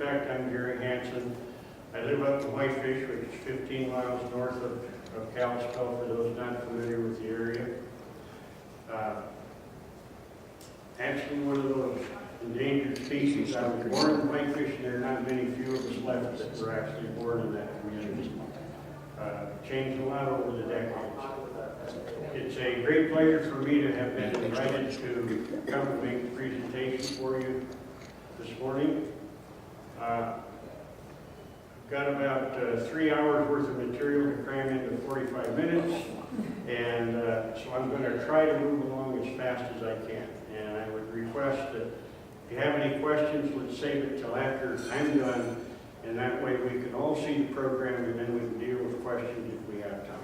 respect, I'm Gary Hansen. I live up in Whitefish, which is 15 miles north of Kalispell, for those not familiar with the area. Actually, one of those endangered species. I was born in Whitefish, and there are not many few of us left that were actually born in that community. Changed a lot over the decades. It's a great pleasure for me to have been invited to come and make the presentation for you this morning. I've got about 3 hours worth of material to cram into 45 minutes, and so I'm going to try to move along as fast as I can. And I would request that if you have any questions, let's save it till after I'm done, and that way we can all see the program, and then we can deal with questions if we have time.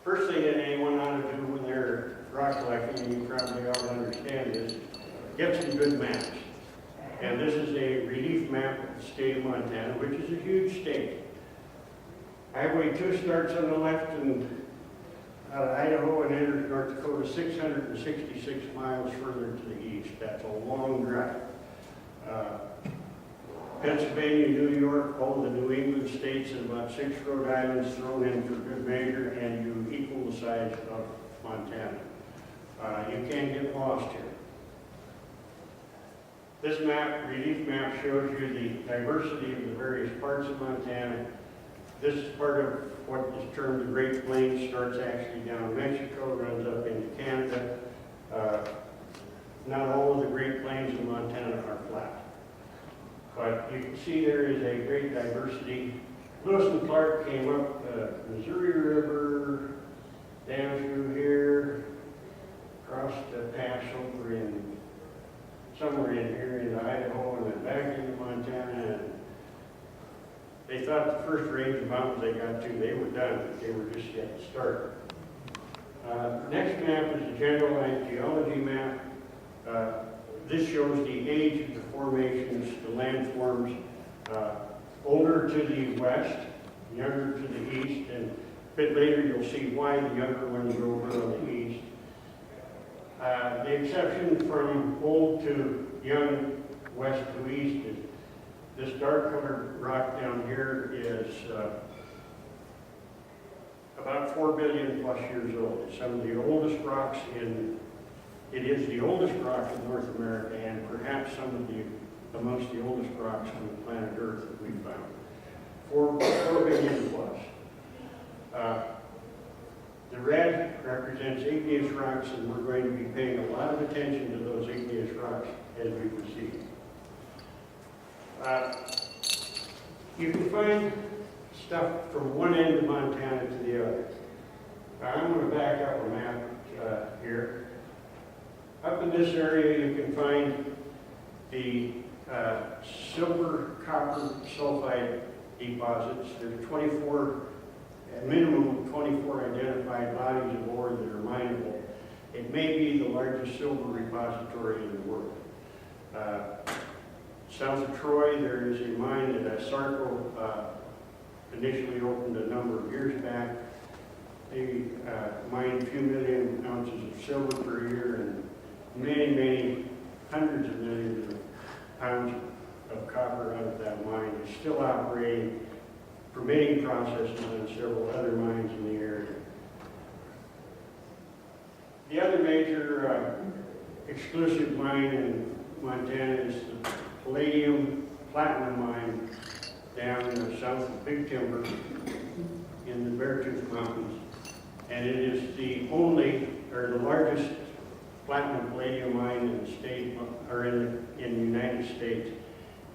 First thing that anyone ought to do when they're rock collecting, and you probably all understand this, get some good maps. And this is a relief map of the state of Montana, which is a huge state. Highway 2 starts on the left and out of Idaho and enters North Dakota 666 miles further to the east. That's a long drive. Pennsylvania, New York, all the New England states, and about 6 Rhode Islands thrown in for good measure, and you equal the size of Montana. You can't get lost here. This map, relief map, shows you the diversity of the various parts of Montana. This is part of what is termed the Great Plains, starts actually down in Mexico, runs up into Canada. Not all of the Great Plains in Montana are flat. But you can see there is a great diversity. Lewis and Clark came up the Missouri River, down through here, across the pass over in somewhere in here into Idaho, and then back into Montana. And they thought the first range of mountains they got to, they were done, but they were just getting started. Next map is a generalized geology map. This shows the age of the formations, the landforms, older to the west, younger to the east, and a bit later you'll see why the younger ones are over on the east. The exception from old to young, west to east, is this dark colored rock down here is about 4 billion plus years old. It's some of the oldest rocks it is the oldest rock in North America, and perhaps amongst the oldest rocks on the planet Earth that we've found. 4 billion plus. The red represents igneous rocks, and we're going to be paying a lot of attention to those igneous rocks as we proceed. You can find stuff from one end of Montana to the other. I'm going to back up a map here. Up in this area you can find the silver copper sulfide deposits. There's 24, at minimum 24 identified bodies of ore that are mineable. It may be the largest silver repository in the world. South of Troy, there is a mine that Sarco initially opened a number of years back. They mined a few million ounces of silver per year and many, many hundreds of millions of pounds of copper out of that mine. It's still operating, permitting processes on several other mines in the area. The other major exclusive mine in Montana is the palladium platinum mine down south of Big Timber in the Beartooth Mountains. And it is the only, or the largest platinum palladium mine in the state, or in the United States.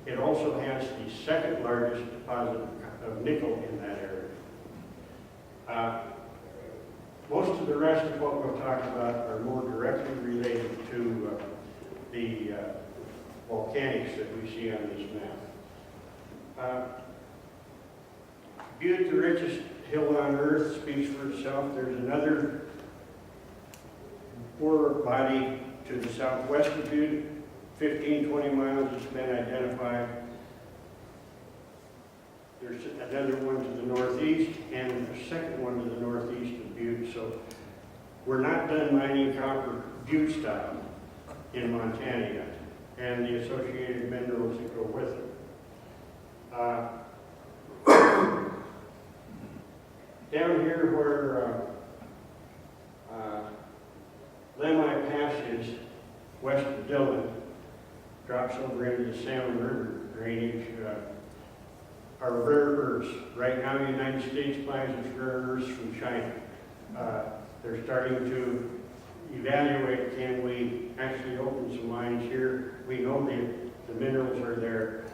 It also has the second largest deposit of nickel in that area. Most of the rest of what we'll talk about are more directly related to the volcanics that we see on this map. Butte, the richest hill on earth, speaks for itself. There's another ore body to the southwest of Butte, 15-20 miles has been identified. There's another one to the northeast and a second one to the northeast of Butte. So we're not done mining copper Butte style. in Montana yet, and the associated minerals that go with it. Down here where Lemhi Pass is, west of Dillon, drops over into the Salmon River drainage, are rare earths. Right now, the United States buys its rare earths from China. They're starting to evaluate, can we actually open some mines here? We know the minerals are there.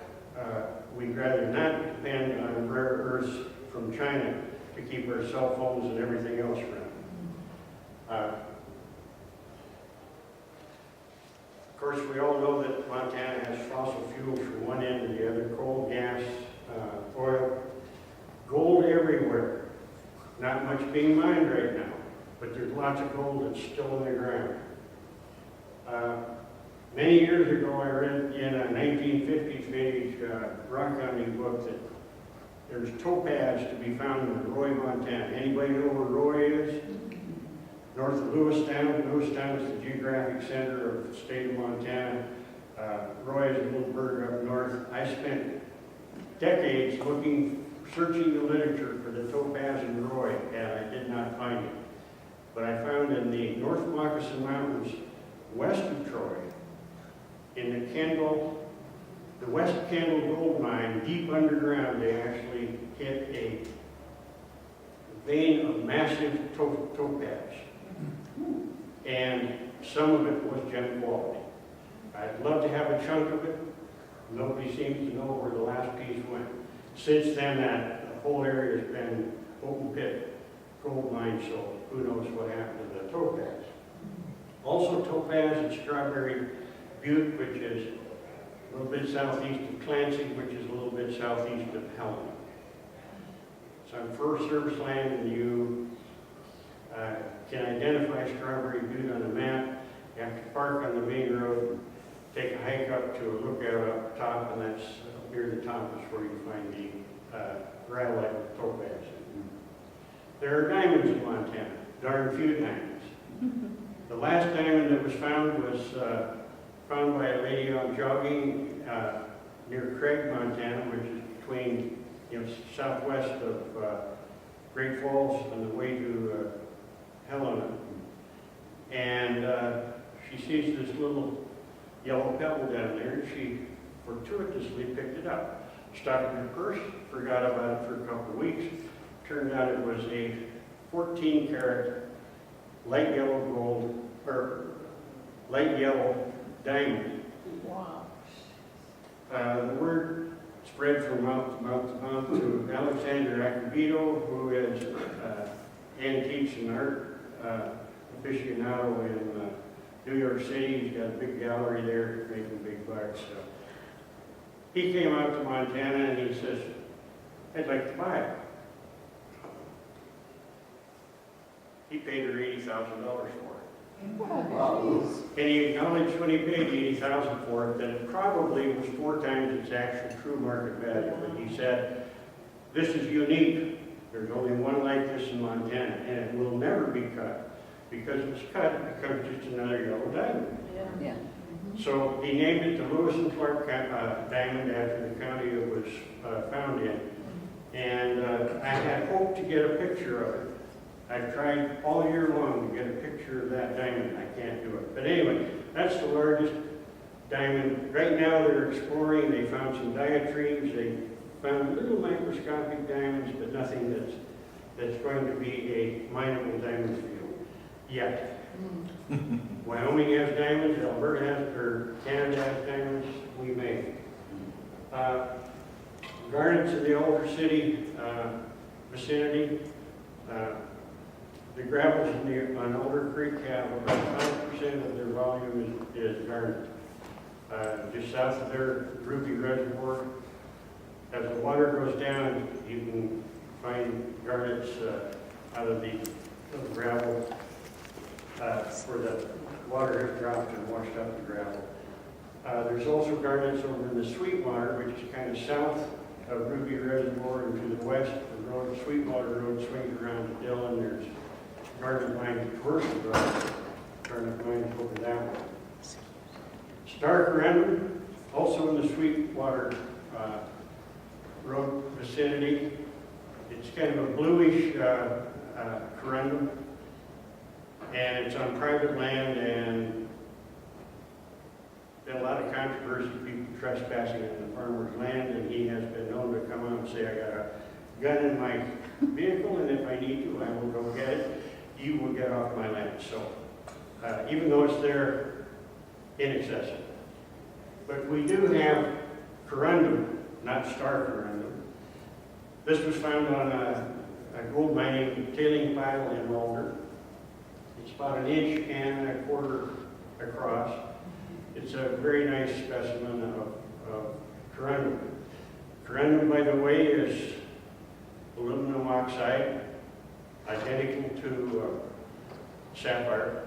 We'd rather not depend on rare earths from China to keep our cell phones and everything else running. Of course, we all know that Montana has fossil fuels from one end to the other: coal, gas, oil, gold everywhere. Not much being mined right now, but there's lots of gold that's still in the ground. Many years ago, I read in a 1950s vintage rock hunting book that there's topaz to be found in Roy, Montana. Anybody know where Roy is? North of Lewistown. Lewistown is the geographic center of the state of Montana. Roy is a little burg up north. I spent decades searching the literature for the topaz in Roy, and I did not find it. But I found in the North Moccasin Mountains, west of Troy, in the West Kendall gold mine, deep underground, they actually hit a vein of massive topaz. And some of it was gem quality. I'd love to have a chunk of it. Nobody seems to know where the last piece went. Since then, that whole area has been open pit gold mine, so who knows what happened to the topaz. Also topaz at Strawberry Butte, which is a little bit southeast of Clancy, which is a little bit southeast of Helena. So on Forest Service land, and you can identify Strawberry Butte on a map. You have to park on the main road, take a hike up to a lookout up top, and that's near the top is where you find the rhyolite topaz. There are diamonds in Montana, darn few diamonds. The last diamond that was found by a lady out jogging near Craig, Montana, which is between southwest of Great Falls on the way to Helena. And she sees this little yellow pebble down there, and she fortuitously picked it up. Stuck it in her purse, forgot about it for a couple of weeks. Turned out it was a 14-karat light yellow gold, or light yellow diamond. Wow. The word spread from mouth to mouth to Alexander Acabito, who is antiques and art aficionado in New York City. He's got a big gallery there, making big bucks. So he came out to Montana and he says, "I'd like to buy it." He paid her $80,000 for it. Wow. And he acknowledged when he paid $80,000 for it that it probably was 4 times its actual true market value. And he said, "This is unique. There's only one like this in Montana, and it will never be cut. Because if it's cut, it becomes just another yellow diamond." Yeah. So he named it the Lewis and Clark diamond after the county it was found in. And I had hoped to get a picture of it. I've tried all year long to get a picture of that diamond. I can't do it. But anyway, that's the largest diamond. Right now they're exploring. They found some diatribes. They found little microscopic diamonds, but nothing that's going to be a mineable diamond field yet. Wyoming has diamonds. Alberta has, or Canada has diamonds. We may. Garnets in the Alder City vicinity. The gravels on Alder Creek have about 5% of their volume is garnet. Just south of there, Ruby Reservoir. As the water goes down, you can find garnets out of the gravel where the water has dropped and washed out the gravel. There's also garnets over in the Sweetwater, which is kind of south of Ruby Reservoir, and to the west, the road, Sweetwater Road swings around to Dillon. There's garnet mines towards the road, garnet mines over that way. corundum, also in the Sweetwater Road vicinity. It's kind of a bluish corundum, and it's on private land, and been a lot of controversy, people trespassing on the farmer's land, and he has been known to come out and say, I got a gun in my vehicle, and if I need to, I will go get it. You will get off my land. So even though it's there, inaccessible. But we do have corundum, not star corundum. This was found on a gold mining tailing pile in Mulder. It's about 1.25 inches across. It's a very nice specimen of corundum. Corundum, by the way, is aluminum oxide, identical to sapphire.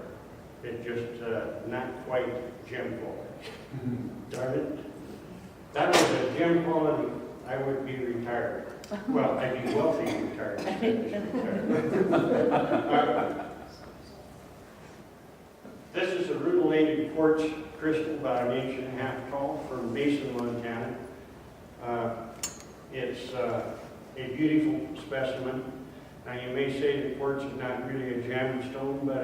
It's just not quite gem quality. Darn it. That was a gem quality, I would be retired. Well, I'd be wealthy and retired. This is a rutilated quartz crystal, about 1.5 inches tall, from Mason, Montana. It's a beautiful specimen. Now you may say that quartz is not really a gemstone, but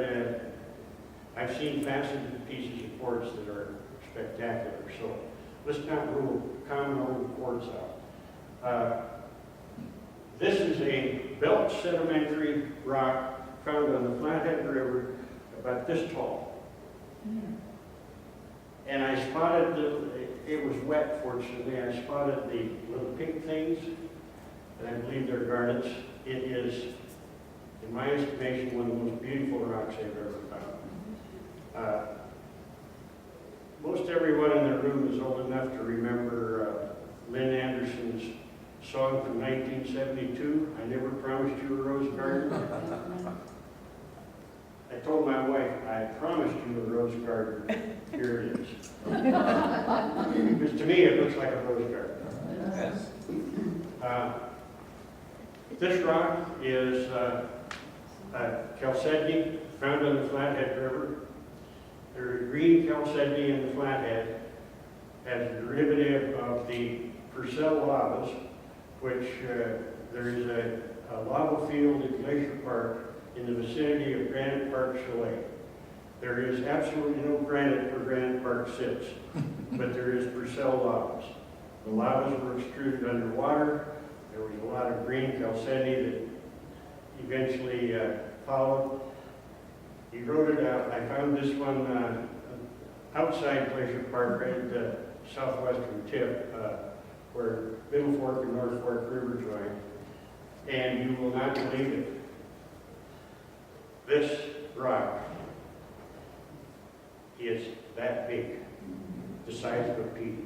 I've seen faceted pieces of quartz that are spectacular. So let's not rule common old quartz out. This is a belt sedimentary rock found on the Flathead River, about this tall. And I spotted, it was wet fortunately, I spotted the little pink things, and I believe they're garnets. It is, in my estimation, one of the most beautiful rocks I've ever found. Most everyone in the room is old enough to remember Lynn Anderson's song from 1972, I Never Promised You a Rose Garden. I told my wife, I promised you a rose garden. Here it is. Because to me, it looks like a rose garden. Yes. This rock is chalcedony, found on the Flathead River. There's green chalcedony in the Flathead as a derivative of the Purcell lavas, which there is a lava field in Glacier Park in the vicinity of Granite Park Chalet. There is absolutely no granite where Granite Park sits, but there is Purcell lavas. The lavas were extruded underwater. There was a lot of green chalcedony that eventually followed. Eroded out. I found this one outside Glacier Park, right at the southwestern tip, where Middle Fork and North Fork River join. And you will not believe it. This rock is that big, the size of a pea.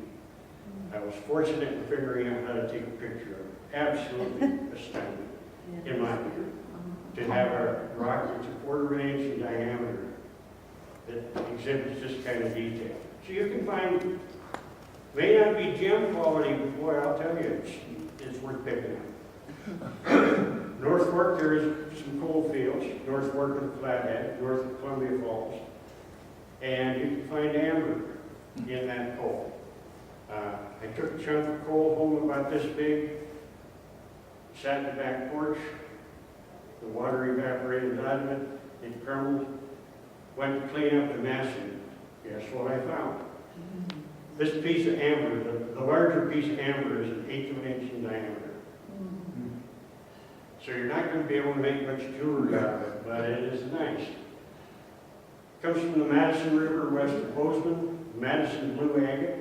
I was fortunate in figuring out how to take a picture of it. Absolutely astounding, in my view, to have a rock that's 1/4 inch in diameter that exhibits this kind of detail. So you can find, may not be gem quality, but boy, I'll tell you, it's worth picking up. North Fork, there is some coal fields, North Fork of the Flathead, north of Columbia Falls, and you can find amber in that coal. I took a chunk of coal home about this big, sat in the back porch, the water evaporated out of it, it crumbled, went to clean up the mess, and guess what I found? This piece of amber, the larger piece of amber is 1/8 of an inch in diameter. So you're not going to be able to make much jewelry out of it, but it is nice. Comes from the Madison River west of Bozeman, Madison blue agate.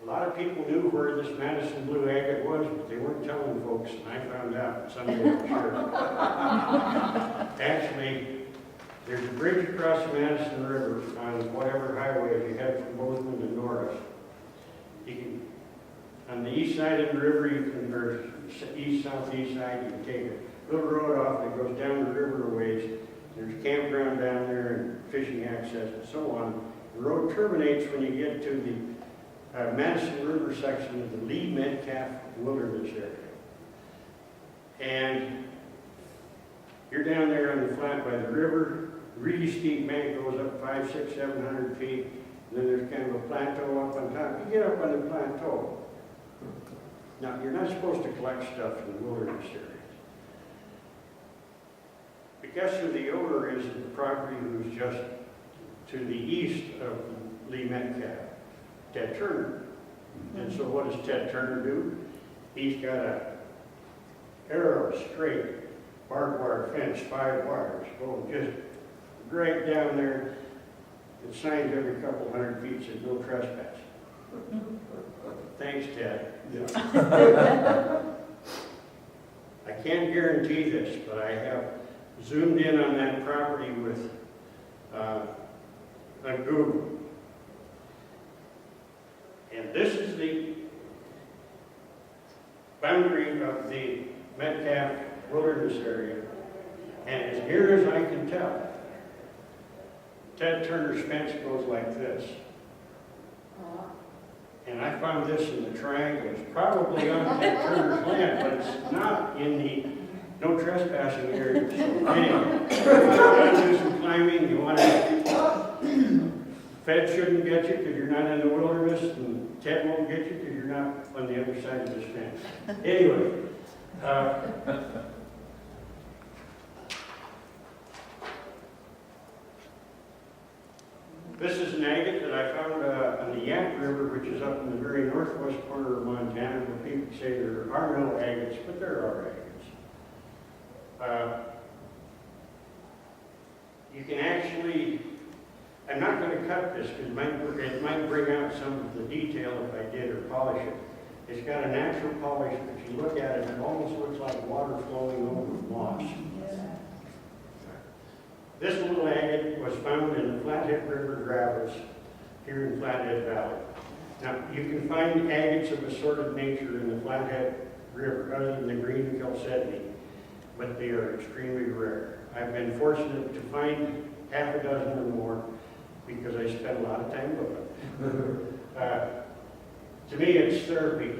A lot of people knew where this Madison blue agate was, but they weren't telling folks, and I found out someday, I'm sure. Actually, there's a bridge across the Madison River on whatever highway if you head from Bozeman to Norris. You can, on the east side of the river, you can, or east-southeast side, you can take a little road off that goes down the river a ways. There's a campground down there and fishing access and so on. The road terminates when you get to the Madison River section of the Lee Metcalf Wilderness area. And you're down there on the flat by the river, really steep bank goes up 500, 600, 700 feet. And then there's kind of a plateau up on top. You get up on the plateau. Now, you're not supposed to collect stuff in the wilderness areas. Because of the owner is the property who's just to the east of Lee Metcalf, Ted Turner. And so what does Ted Turner do? He's got a arrow straight barbed wire fence, 5 wires, going just right down there. It signs every couple hundred feet, says no trespass. Thanks, Ted. I can't guarantee this, but I have zoomed in on that property with on Google. And this is the boundary of the Metcalf wilderness area. And as near as I can tell, Ted Turner's fence goes like this. And I found this in the triangle. It's probably on Ted Turner's land, but it's not in the no trespassing area. So anyway, if you want to do some climbing, you want to, Fed shouldn't get you because you're not in the wilderness, and Ted won't get you because you're not on the other side of this fence. Anyway, this is an agate that I found on the Yak River, which is up in the very northwest corner of Montana, where people say there are no agates, but there are agates. You can actually, I'm not going to cut this because it might bring out some of the detail if I did or polish it. It's got a natural polish, but if you look at it, it almost looks like water flowing over moss. This little agate was found in the Flathead River gravels here in Flathead Valley. Now, you can find agates of assorted nature in the Flathead River, other than the green chalcedony, but they are extremely rare. I've been fortunate to find half a dozen or more because I spent a lot of time looking. To me, it's therapy.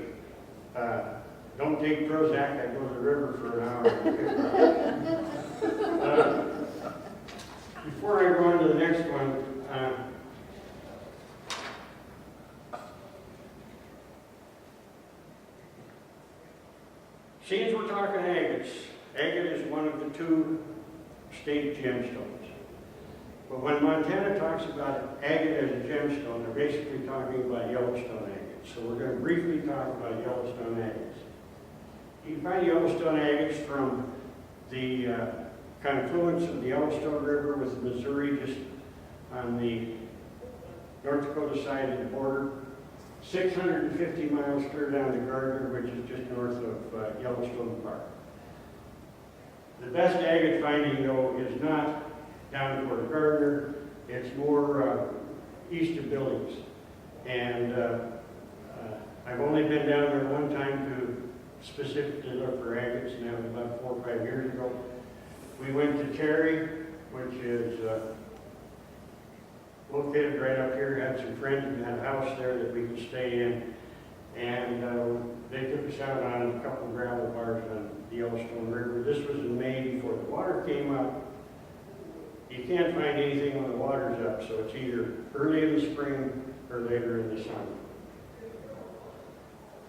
Don't take Prozac, I go to the river for an hour. Before I go on to the next one, since we're talking agates, agate is one of the 2 state gemstones. But when Montana talks about agate as a gemstone, they're basically talking about Yellowstone agates. So we're going to briefly talk about Yellowstone agates. You can find Yellowstone agates from the confluence of the Yellowstone River with the Missouri just on the North Dakota side of the border. 650 miles clear down to Gardner, which is just north of Yellowstone Park. The best agate finding, though, is not down toward Gardner. It's more east of Billings. And I've only been down there one time to specifically look for agates, and that was about 4 or 5 years ago. We went to Terry, which is located right up here. Had some friends in that house there that we could stay in. And they took us out on a couple of gravel bars on the Yellowstone River. This was in May before the water came up. You can't find anything when the water's up, so it's either early in the spring or later in the summer.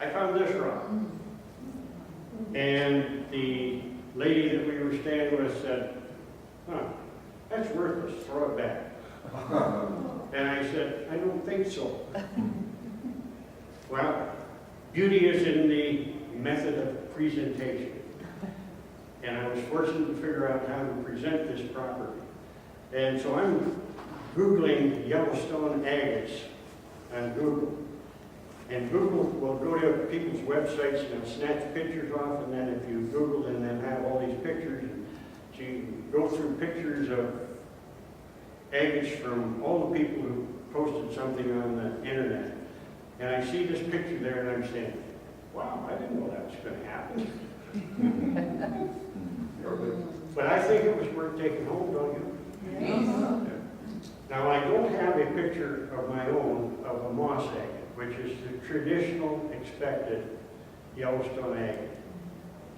I found this rock. And the lady that we were staying with said, that's worthless, throw it back. And I said, I don't think so. Well, beauty is in the method of presentation. And I was fortunate to figure out how to present this property. And so I'm Googling Yellowstone agates on Google. And Google will go to people's websites and they'll snatch pictures off, and then if you Google them, they'll have all these pictures. So you go through pictures of agates from all the people who posted something on the internet. And I see this picture there and I'm saying, wow, I didn't know that was going to happen. But I think it was worth taking home, don't you? Yes. Now, I don't have a picture of my own of a moss agate, which is the traditional expected Yellowstone agate.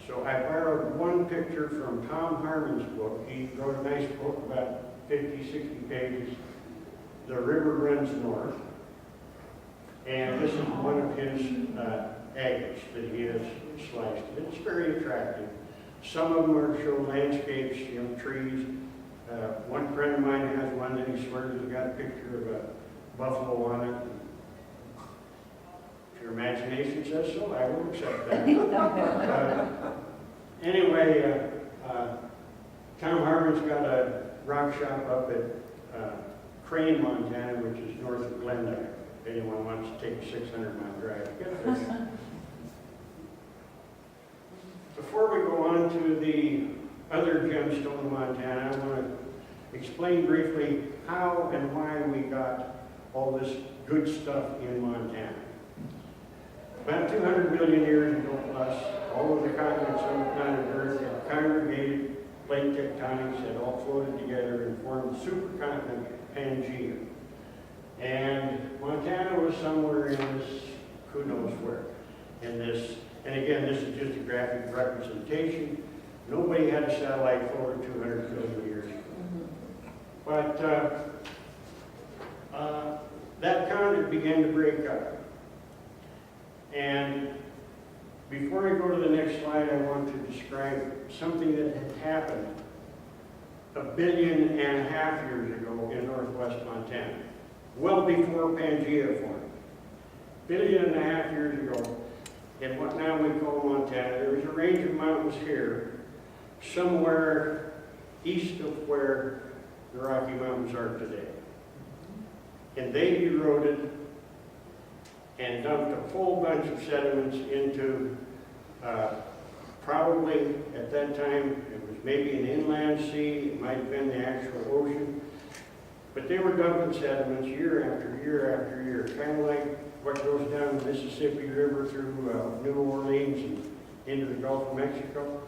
So I borrowed one picture from Tom Harmon's book. He wrote a nice book, about 50, 60 pages. The river runs north. And this is one of his agates that he has sliced. It's very attractive. Some of them show landscapes, trees. One friend of mine has one that he swears has got a picture of a buffalo on it. If your imagination says so, I will accept that. Anyway, Tom Harmon's got a rock shop up at Crane, Montana, which is north of Glendale. If anyone wants to take a 600-mile drive to get there. Before we go on to the other gemstone in Montana, I want to explain briefly how and why we got all this good stuff in Montana. About 200 million years ago plus, all of the continents on the planet Earth had congregated, plate tectonics had all floated together and formed the supercontinent Pangaea. And Montana was somewhere in this, who knows where, in this. And again, this is just a graphic representation. Nobody had a satellite photo 200 million years ago. But that continent began to break up. And before I go to the next slide, I want to describe something that had happened 1.5 billion years ago in northwest Montana, well before Pangaea formed. 1.5 billion years ago, in what now we call Montana, there was a range of mountains here, somewhere east of where the Rocky Mountains are today. And they eroded and dumped a whole bunch of sediments into, probably at that time, it was maybe an inland sea, it might have been the actual ocean, but they were dumping sediments year after year after year, kind of like what goes down the Mississippi River through New Orleans and into the Gulf of Mexico.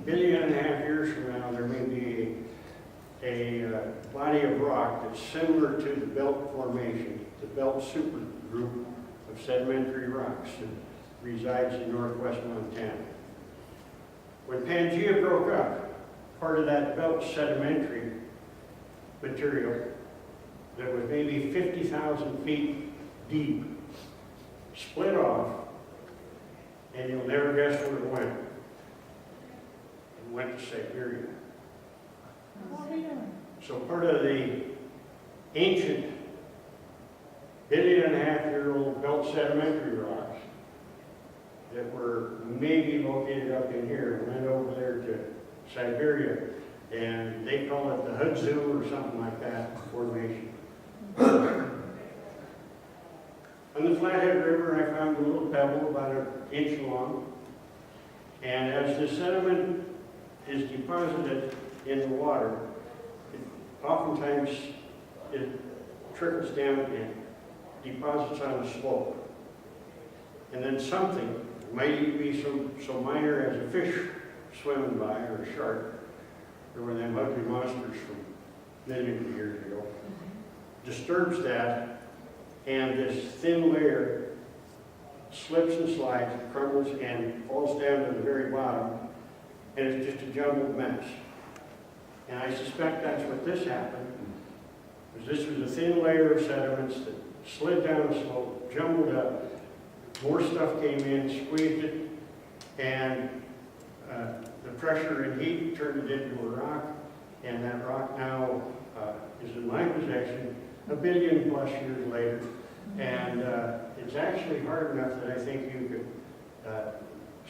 1.5 billion years from now, there may be a body of rock that's similar to the belt formation, the belt supergroup of sedimentary rocks that resides in northwest Montana. When Pangaea broke up, part of that belt sedimentary material that was maybe 50,000 feet deep split off, and you'll never guess where it went. It went to Siberia. So part of the ancient 1.5-billion-year-old belt sedimentary rocks that were maybe located up in here went over there to Siberia, and they call it the Hudzu or something like that formation. On the Flathead River, I found a little pebble about 1 inch long, and as the sediment is deposited in the water, oftentimes it trickles down and deposits on a slope. And then something, it might even be so minor as a fish swimming by or a shark, or one of them ugly monsters from millions of years ago, disturbs that, and this thin layer slips and slides, crumbles, and falls down to the very bottom, and it's just a jumbled mess. And I suspect that's what this happened, because this was a thin layer of sediments that slid down a slope, jumbled up, more stuff came in, squeezed it, and the pressure and heat turned it into a rock, and that rock now is in my possession 1 billion plus years later, and it's actually hard enough that I think you could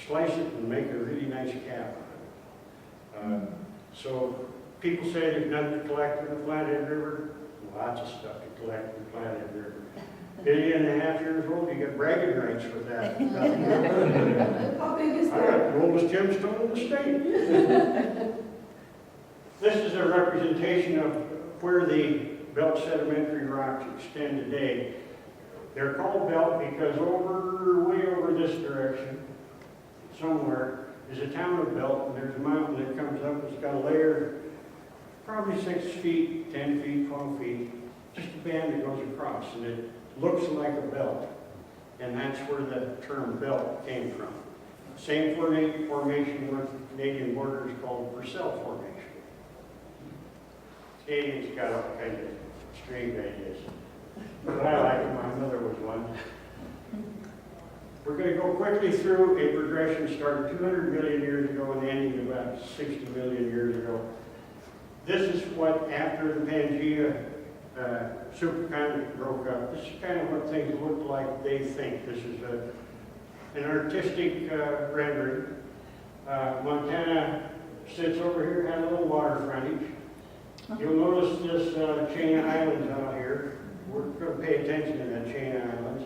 slice it and make a really nice cap on it. So people say there's nothing to collect in the Flathead River. Lots of stuff to collect in the Flathead River. 1.5 billion years old, you get bragging rights with that. How big is I got that? the oldest gemstone in the state. This is a representation of where the belt sedimentary rocks extend today. They're called belt because way over this direction, somewhere, is a town of Belt, and there's a mountain that comes up. It's got a layer, probably 6 feet, 10 feet, 12 feet, just a band that goes across, and it looks like a belt. And that's where the term belt came from. Same formation with Canadian borders called Purcell Formation. Canadians got all kinds of strange ideas. But I like it, my mother was one. We're going to go quickly through a progression starting 200 million years ago and ending about 60 million years ago. This is what, after the Pangea supercontinent broke up, this is kind of what things look like they think. This is an artistic rendering. Montana sits over here, had a little water frontage. You'll notice this chain of islands out here. We're going to pay attention to that chain of islands.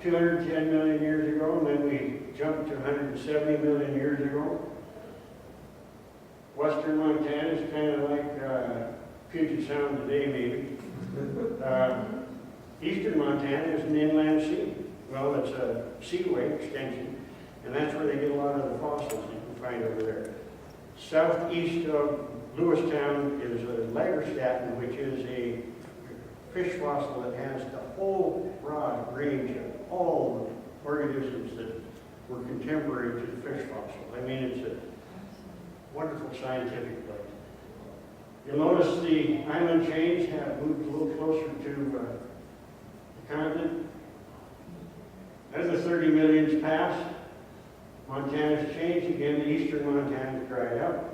210 million years ago, and then we jumped to 170 million years ago. Western Montana is kind of like Puget Sound today, maybe. Eastern Montana is an inland sea. Well, it's a seaway extension, and that's where they get a lot of the fossils you can find over there. Southeast of Lewistown is a Lagerstätten, which is a fish fossil that has the whole broad range of all the organisms that were contemporary to the fish fossil. I mean, it's a wonderful scientific place. You'll notice the island chains have moved a little closer to the continent. As the 30 million's passed, Montana's changed again. The eastern Montana's dried up.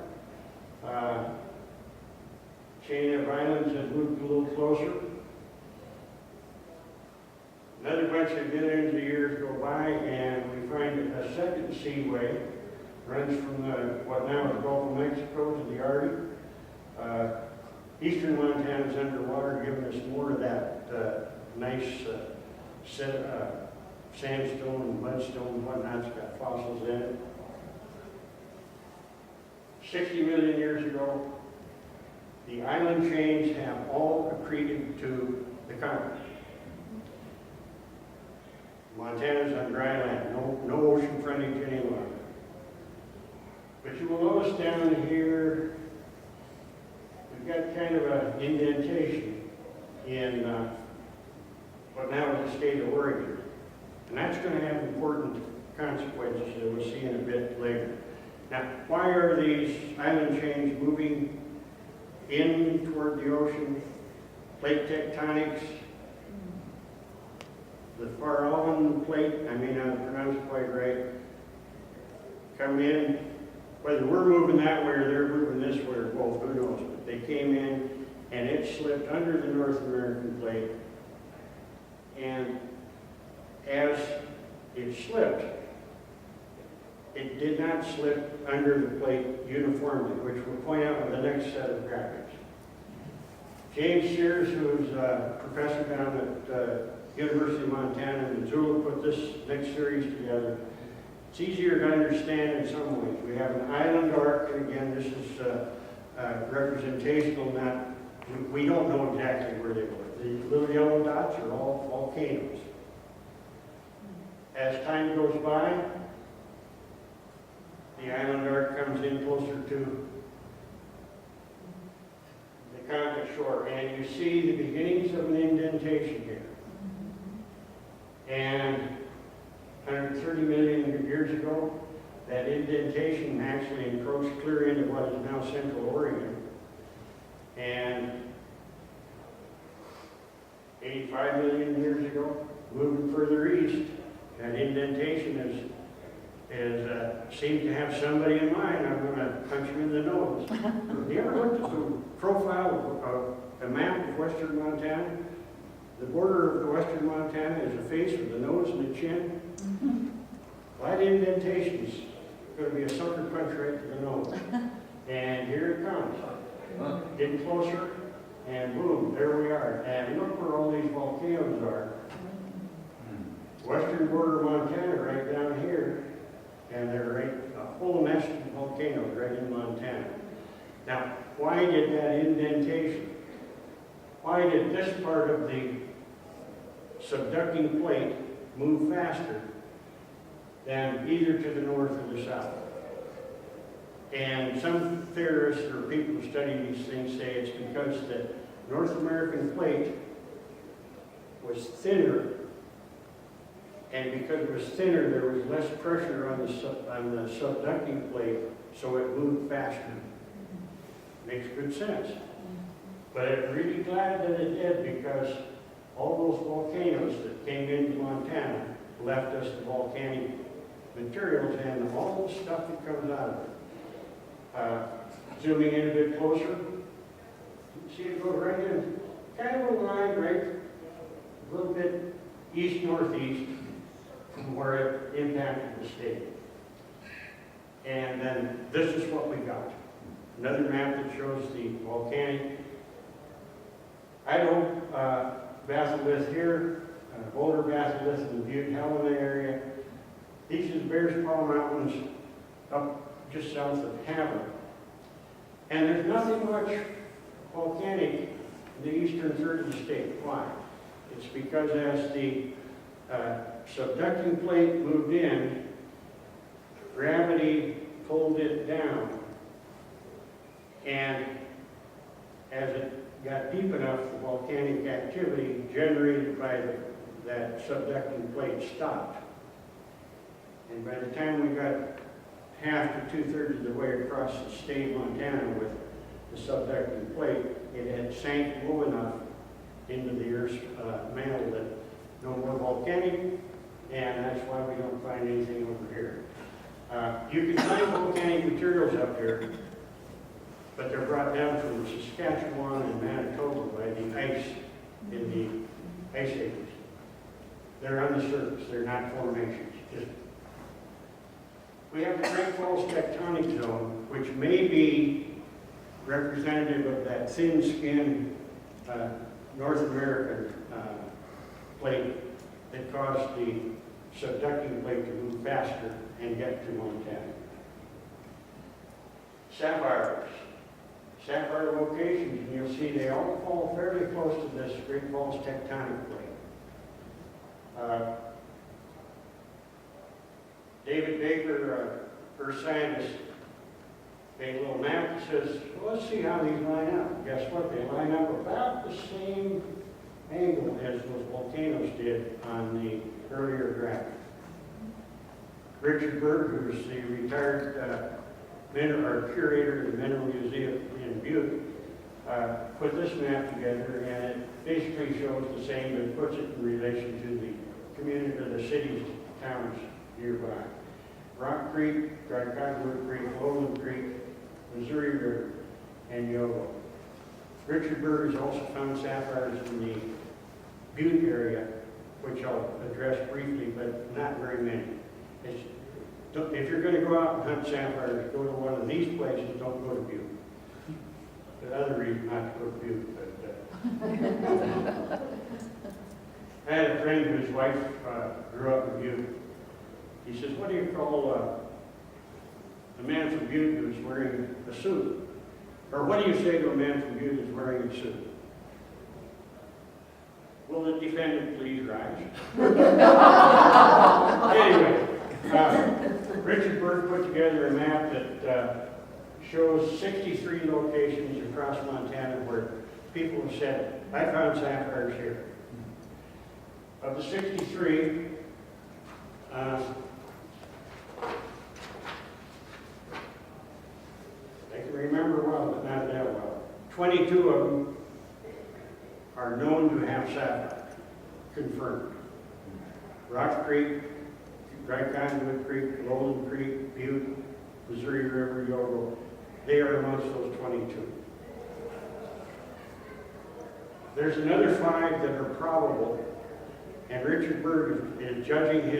Chain of islands has moved a little closer. Another bunch of millions of years go by, and we find a second seaway runs from what now is the Gulf of Mexico to the Arctic. Eastern Montana is underwater, giving us more of that nice sandstone and mudstone and whatnot. It's got fossils in it. 60 million years ago, the island chains have all accreted to the continent. Montana's on dry land, no ocean frontage any longer. But you will notice down here, we've got kind of an indentation in what now is the state of Oregon. And that's going to have important consequences that we'll see in a bit later. Now, why are these island chains moving in toward the ocean? Plate tectonics. The Farallon plate, I may not pronounce it quite right, come in. Whether we're moving that way or they're moving this way or both, who knows? But they came in and it slipped under the North American plate. And as it slipped, it did not slip under the plate uniformly, which we'll point out in the next set of graphics. James Sears, who's a professor down at University of Montana in Missoula, put this next series together. It's easier to understand in some ways. We have an island arc, and again, this is representational, we don't know exactly where they were. The little yellow dots are all volcanoes. As time goes by, the island arc comes in closer to the continent shore, and you see the beginnings of an indentation here. And 130 million years ago, that indentation actually encroached clear into what is now Central Oregon. And 85 million years ago, moving further east, that indentation seems to have somebody in mind. I'm going to punch him in the nose. Have you ever looked at the profile of a map of western Montana? The border of the western Montana is a face with a nose and a chin. Well, that indentation's going to be a sucker punch right to the nose. And here it comes. Getting closer, and boom, there we are. And look where all these volcanoes are. Western border of Montana right down here, and they're right, a whole nest of volcanoes right in Montana. Now, why did that indentation? Why did this part of the subducting plate move faster than either to the north or the south? And some theorists or people who study these things say it's because the North American plate was thinner And because it was thinner, there was less pressure on the subducting plate, so it moved faster. Makes good sense. But I'm really glad that it did, because all those volcanoes that came into Montana left us the volcanic materials and all the stuff that comes out of it. Zooming in a bit closer, see it go right in, kind of a line right, a little bit east-northeast from where it impacted the state. And then this is what we got. Another map that shows the volcanic. Idaho, batholith here, Boulder batholith in the Butte, Helena area. These are the Bears Paw Mountains up just south of Havre. And there's nothing much volcanic in the eastern third of the state. Why? It's because as the subducting plate moved in, gravity pulled it down. And as it got deep enough, the volcanic activity generated by that subducting plate stopped. And by the time we got half to 2/3 of the way across the state of Montana with the subducting plate, it had sank low enough into the Earth's mantle that no more volcanic, and that's why we don't find anything over here. You can find volcanic materials up here, but they're brought down from Saskatchewan and Manitoba by the ice in the ice ages. They're on the surface, they're not formations. We have the Great Falls tectonic zone, which may be representative of that thin-skinned North American plate that caused the subducting plate to move faster and get to Montana. Sapphires. Sapphire locations, and you'll see they all fall fairly close to this Great Falls tectonic plate. David Baker, Earth scientist, made a little map that says, well, let's see how these line up. Guess what? They line up about the same angle as those volcanoes did on the earlier graph. Richard Berg, who's the retired curator of the Mineral Museum in Butte, put this map together, and it basically shows the same, but puts it in relation to the community, or the cities, towns nearby. Rock Creek, Dry Cottonwood Creek, Lowland Creek, Missouri River, and Yellowstone. Richard Berg has also found sapphires in the Butte area, which I'll address briefly, but not very many. If you're going to go out and hunt sapphires, go to one of these places, don't go to Butte. The other reason not to go to Butte, but I had a friend whose wife grew up in Butte. He says, what do you call a man from Butte who's wearing a suit? Or what do you say to a man from Butte who's wearing a suit? Will the defendant please rise? Anyway, Richard Berg put together a map that shows 63 locations across Montana where people have said, I found sapphires here. Of the 63, I can remember well, but not that well. 22 of them are known to have sapphire, confirmed. Rock Creek, Dry Cottonwood Creek, Lowland Creek, Butte, Missouri River, Yellowstone, they are amongst those 22. There's another 5 that are probable, and Richard Berg is judging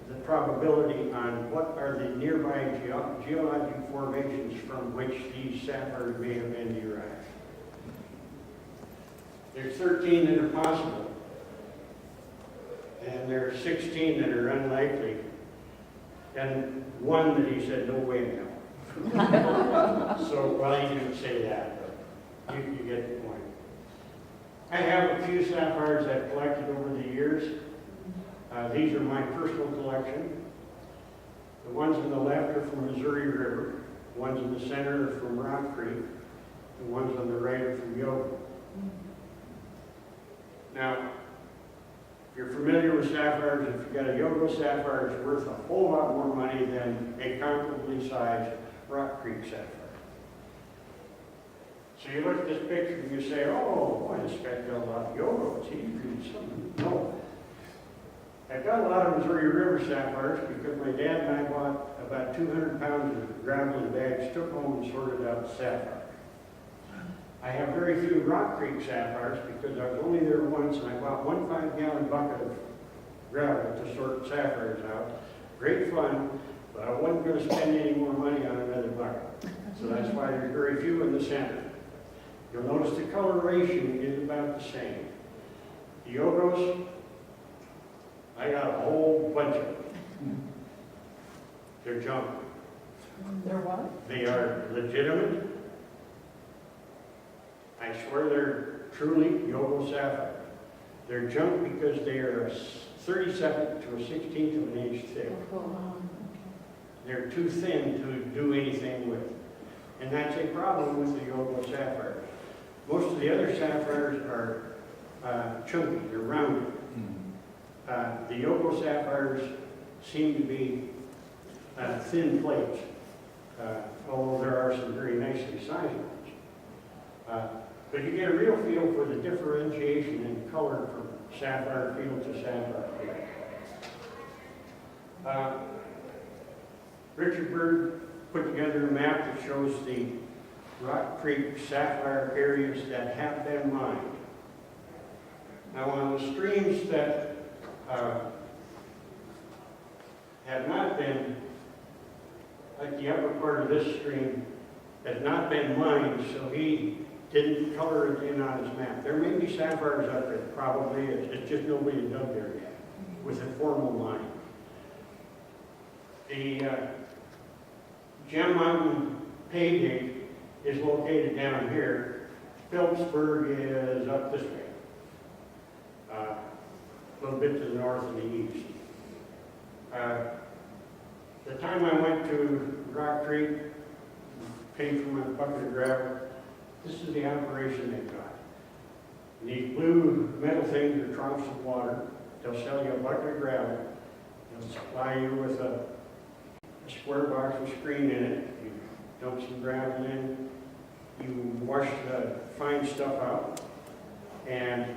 the probability on what are the nearby geologic formations from which these sapphires may have been derived. There's 13 that are possible, and there are 16 that are unlikely, and 1 that he said, no way in hell. So, well, he didn't say that, but you get the point. I have a few sapphires I've collected over the years. These are my personal collection. The ones on the left are from Missouri River. The ones in the center are from Rock Creek. The ones on the right are from Yellowstone. Now, you're familiar with sapphires, if you've got a Yogo sapphire, it's worth a whole lot more money than a comparably sized Rock Creek sapphire. So you look at this picture and you say, oh, boy, this guy's got a lot of Yogos. He's doing something. No. I've got a lot of Missouri River sapphires because my dad and I bought about 200 pounds of gravel in bags, took home and sorted out sapphire. I have very few Rock Creek sapphires because I was only there once and I bought 1 5-gallon bucket of gravel to sort sapphires out. Great fun, but I wasn't going to spend any more money on another bucket. So that's why there's very few in the center. You'll notice the coloration is about the same. The Yogos, I got a whole bunch of them. They're junk. They're what? They are legitimate. I swear they're truly Yogo sapphire. They're junk because they are a 32nd to a 16th of an inch thick. They're too thin to do anything with. And that's a problem with the Yogo sapphire. Most of the other sapphires are chunky, they're rounded. The Yogo sapphires seem to be thin plates, although there are some very nicely sized ones. But you get a real feel for the differentiation in color from sapphire field to sapphire field. Richard Bird put together a map that shows the Rock Creek sapphire areas that have been mined. Now on the streams that have not been, like the upper part of this stream, has not been mined, so he didn't color it in on his map. There may be sapphires up there, probably. It's just nobody dug there yet with a formal mine. The Gem Mountain pay dig is located down here. Phillipsburg is up this way, a little bit to the north and the east. The time I went to Rock Creek, paid for my bucket of gravel, this is the operation they've got. And these blue metal things are troughs of water. They'll sell you a bucket of gravel. They'll supply you with a square box with screen in it. You dump some gravel in. You wash the fine stuff out. And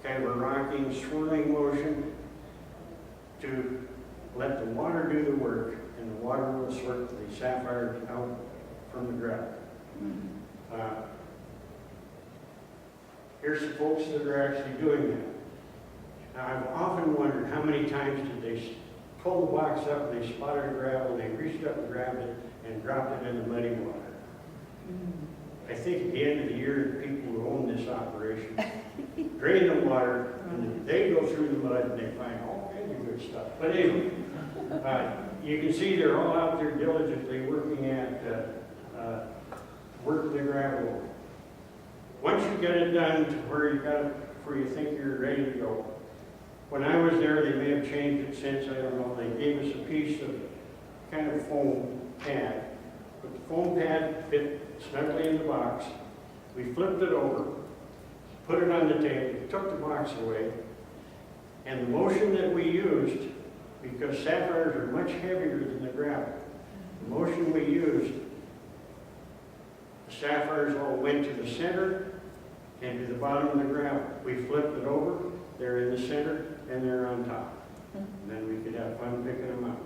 kind of a rocking, swirling motion to let the water do the work, and the water will sort the sapphires out from the gravel. Here's the folks that are actually doing that. Now, I've often wondered how many times did they pull the box up and they spotted gravel, and they reached up and grabbed it and dropped it in the muddy water. I think at the end of the year, the people who own this operation drain the water, and they go through the mud and they find all kinds of good stuff. But anyway, you can see they're all out there diligently working at working the gravel. Once you get it done to where you got it, where you think you're ready to go. When I was there, they may have changed it since, I don't know. They gave us a piece of kind of foam pad. But the foam pad fit snugly in the box. We flipped it over, put it on the table, took the box away, and the motion that we used, because sapphires are much heavier than the gravel, the motion we used, the sapphires all went to the center and to the bottom of the gravel. We flipped it over, they're in the center, and they're on top. And then we could have fun picking them up.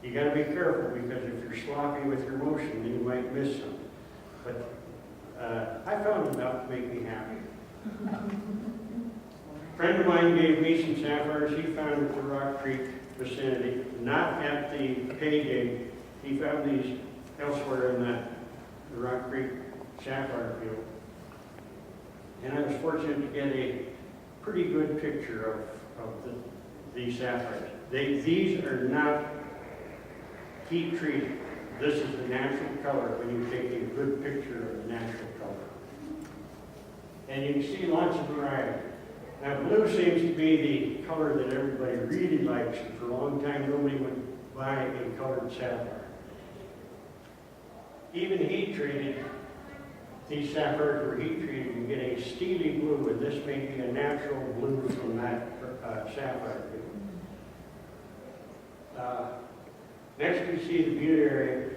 You got to be careful, because if you're sloppy with your motion, then you might miss some. But I found enough to make me happy. A friend of mine gave me some sapphires he found at the Rock Creek vicinity, not at the pay dig. He found these elsewhere in the Rock Creek sapphire field. And I was fortunate to get a pretty good picture of these sapphires. These are not heat treated. This is the natural color when you take a good picture of the natural color. And you can see lots of variety. Now, blue seems to be the color that everybody really likes, and for a long time nobody would buy a colored sapphire. Even heat treated, these sapphires were heat treated, you get a steely blue, and this may be a natural blue from that sapphire. Next we see the Butte area.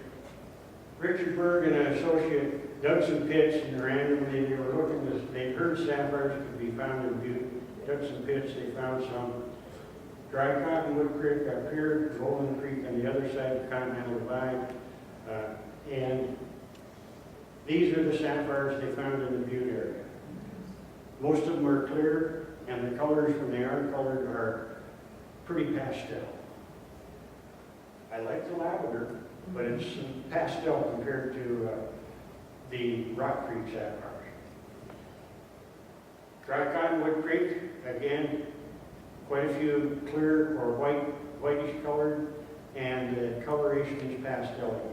Richard Berg and an associate dug some pits, and randomly they were looking at, they heard sapphires could be found in Butte. Dug some pits, they found some. Dry Cottonwood Creek up here, Golden Creek on the other side of the Continental Divide. And these are the sapphires they found in the Butte area. Most of them are clear, and the colors when they aren't colored are pretty pastel. I like the lavender, but it's pastel compared to the Rock Creek sapphires. Dry Cottonwood Creek, again, quite a few clear or whitish colored, and the coloration is pastel.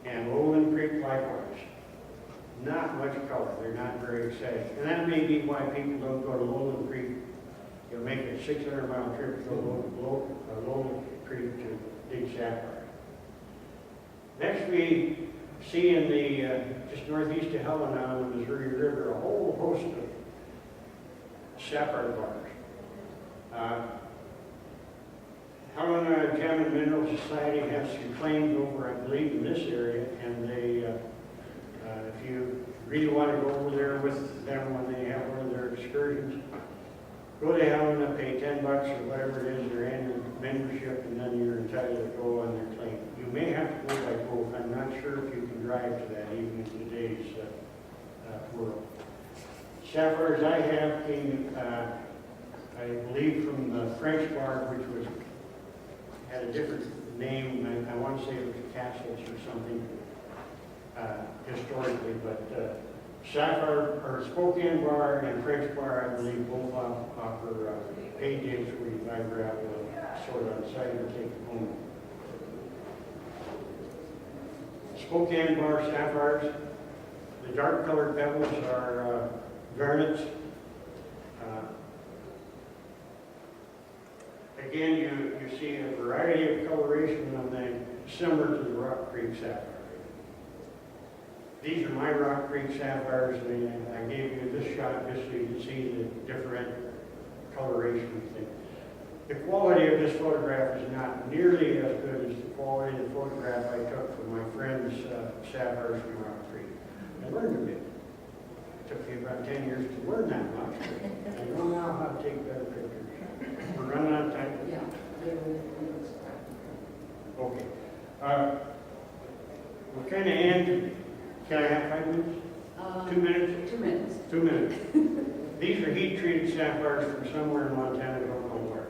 And Lowland Creek likewise. Not much color, they're not very exciting. And that may be why people don't go to Lowland Creek. You'll make a 600-mile trip to go to Lowland Creek to dig sapphire. Next we see in the, just northeast of Helena on the Missouri River, a whole host of sapphire bars. Helena Gem and Mineral Society has some claims over, I believe, in this area, and they, if you really want to go over there with them when they have one of their excursions, go to Helena, pay $10 or whatever it is, their annual membership, and then you're entitled to go on their claim. You may have to go by boat. I'm not sure if you can drive to that even in today's world. Sapphires I have came, I believe, from the French bar, which was had a different name. I want to say it was Castles or something historically, but Sapphire or Spokane Bar and French Bar, I believe, both offer paid days where you buy gravel and sort on site or take it home. Spokane Bar sapphires, the dark colored pebbles are garnets. Again, you see a variety of coloration on them, similar to the Rock Creek sapphire. These are my Rock Creek sapphires, and I gave you this shot just so you can see the different coloration thing. The quality of this photograph is not nearly as good as the quality of the photograph I took from my friend's sapphires from Rock Creek. I learned a bit. It took me about 10 years to learn that much. I know now how to take better pictures. We're running out of time. Yeah. Okay. We'll kind of end. Can I have 5 minutes? 2 minutes? 2 minutes. 2 minutes. These are heat-treated sapphires from somewhere in Montana, don't know where.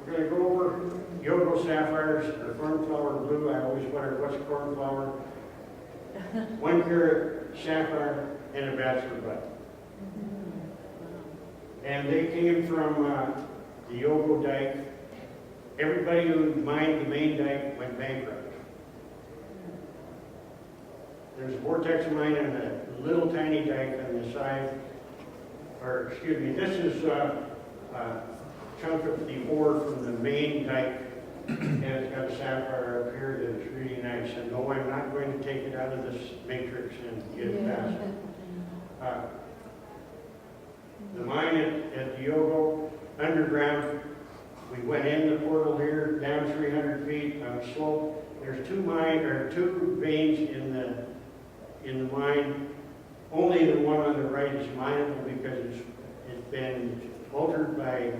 We're going to go over Yogo sapphires, or cornflower blue. I always wonder what's cornflower. 1 carat sapphire and a bachelor bud. And they came from the Yogo dike. Everybody who mined the main dike went bankrupt. There's a vortex mine and a little tiny dike on the side, or excuse me, this is a chunk of the ore from the main dike, and it's got a sapphire up here that is really nice. And no, I'm not going to take it out of this matrix and get it past. The mine at the Yogo underground, we went in the portal here, down 300 feet on a slope. There's two veins in the mine. Only the one on the right is mineable because it's been altered by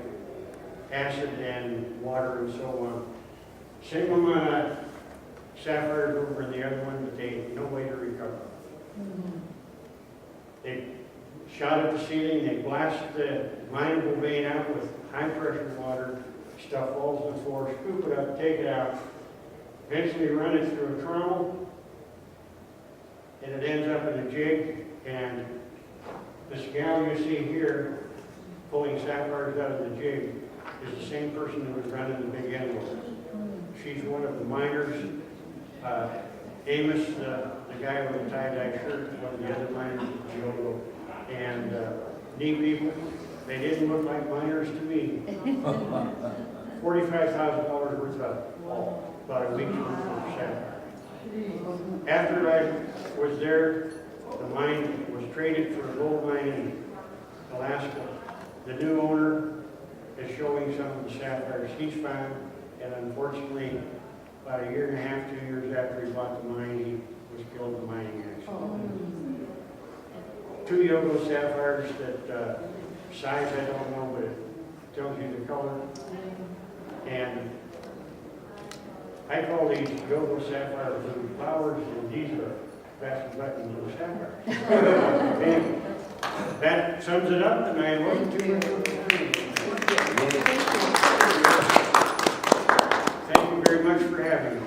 acid and water and so on. Same amount of sapphires over in the other one, but they no way to recover. They shot at the ceiling, they blast the mineable vein out with high pressure water, stuff falls on the floor, scoop it up, take it out, eventually run it through a trommel, and it ends up in a jig. And this gal you see here pulling sapphires out of the jig is the same person who was running the big envelope. She's one of the miners. Amos, the guy with the tie-dye shirt, one of the other miners at Geological. And neat people. They didn't look like miners to me. $45,000 worth of about a week's worth of sapphire. After I was there, The mine was traded for a gold mine in Alaska. The new owner is showing some of the sapphires he's found, and unfortunately, about a year and a half, 2 years after he bought the mine, he was killed in a mining accident. 2 Yogo sapphires that size I don't know, but it tells you the color. And I call these Yogo sapphire blue flowers, and these are fast button blue sapphires. Anyway, that sums it up, and I wasn't too much of a fan. Thank you very much for having me.